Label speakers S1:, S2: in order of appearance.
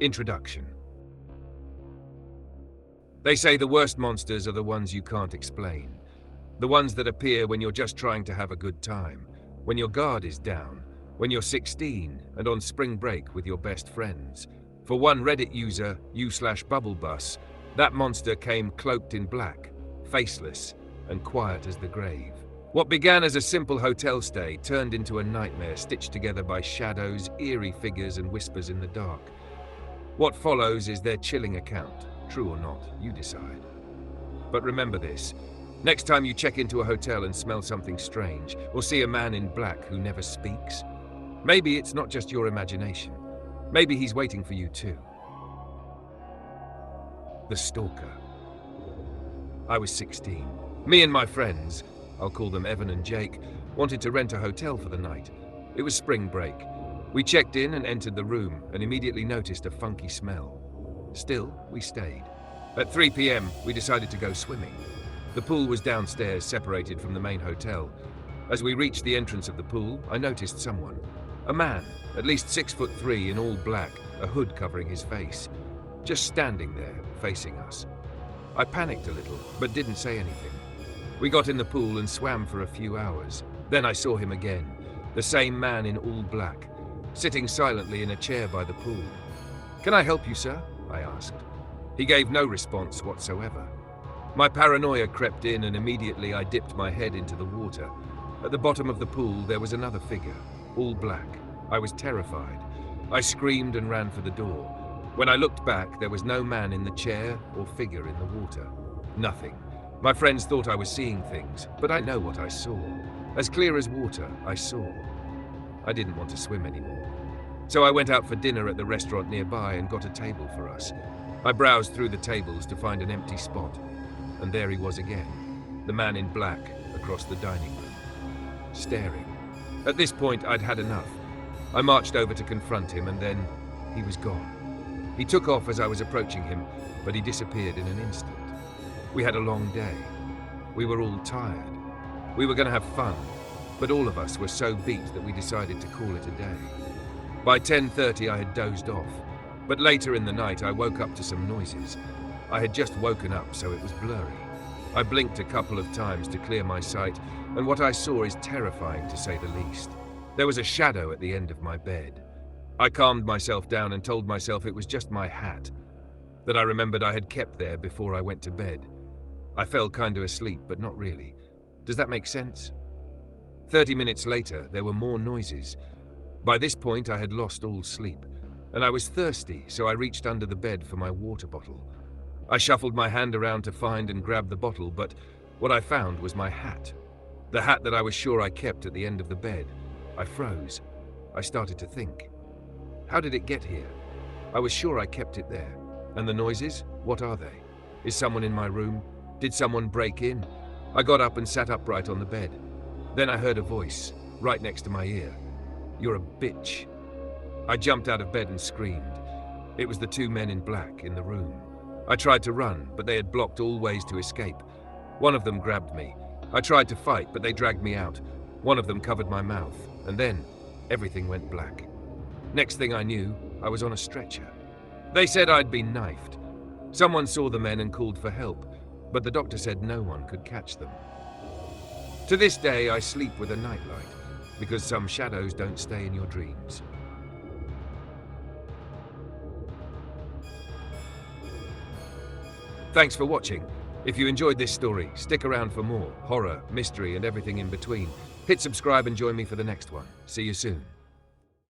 S1: Introduction. They say the worst monsters are the ones you can't explain. The ones that appear when you're just trying to have a good time, when your guard is down, when you're 16 and on spring break with your best friends. For one Reddit user, u/BuBBleBuss, that monster came cloaked in black, faceless, and quiet as the grave. What began as a simple hotel stay turned into a nightmare stitched together by shadows, eerie figures, and whispers in the dark. What follows is their chilling account. True or not, you decide. But remember this. Next time you check into a hotel and smell something strange, or see a man in black who never speaks, maybe it's not just your imagination. Maybe he's waiting for you too. The Stalker. I was 16. Me and my friends, I'll call them Evan and Jake, wanted to rent a hotel for the night. It was spring break. We checked in and entered the room and immediately noticed a funky smell. Still, we stayed. At 3 p.m, we decided to go swimming. The pool was downstairs, separated from the main hotel. As we reached the entrance of the pool, I noticed someone. A man, at least 6'3" in all black, a hood covering his face, just standing there, facing us. I panicked a little, but didn't say anything. We got in the pool and swam for a few hours. Then I saw him again, the same man in all black, sitting silently in a chair by the pool. "Can I help you, sir?" I asked. He gave no response whatsoever. My paranoia crept in and immediately I dipped my head into the water. At the bottom of the pool there was another figure, all black. I was terrified. I screamed and ran for the door. When I looked back, there was no man in the chair or figure in the water. Nothing. My friends thought I was seeing things, but I know what I saw. As clear as water, I saw. I didn't want to swim anymore. So I went out for dinner at the restaurant nearby and got a table for us. I browsed through the tables to find an empty spot. And there he was again, the man in black across the dining room, staring. At this point, I'd had enough. I marched over to confront him and then he was gone. He took off as I was approaching him, but he disappeared in an instant. We had a long day. We were all tired. We were going to have fun, but all of us were so beat that we decided to call it a day. By 10:30 I had dozed off, but later in the night I woke up to some noises. I had just woken up, so it was blurry. I blinked a couple of times to clear my sight, and what I saw is terrifying to say the least. There was a shadow at the end of my bed. I calmed myself down and told myself it was just my hat, that I remembered I had kept there before I went to bed. I fell kind of asleep, but not really. Does that make sense? 30 minutes later, there were more noises. By this point, I had lost all sleep, and I was thirsty, so I reached under the bed for my water bottle. I shuffled my hand around to find and grab the bottle, but what I found was my hat. The hat that I was sure I kept at the end of the bed. I froze. I started to think. How did it get here? I was sure I kept it there. And the noises? What are they? Is someone in my room? Did someone break in? I got up and sat upright on the bed. Then I heard a voice, right next to my ear. "You're a bitch." I jumped out of bed and screamed. It was the two men in black in the room. I tried to run, but they had blocked all ways to escape. One of them grabbed me. I tried to fight, but they dragged me out. One of them covered my mouth, and then everything went black. Next thing I knew, I was on a stretcher. They said I'd been knifed. Someone saw the men and called for help, but the doctor said no one could catch them. To this day, I sleep with a nightlight, because some shadows don't stay in your dreams. Thanks for watching. If you enjoyed this story, stick around for more horror, mystery, and everything in between. Hit subscribe and join me for the next one. See you soon.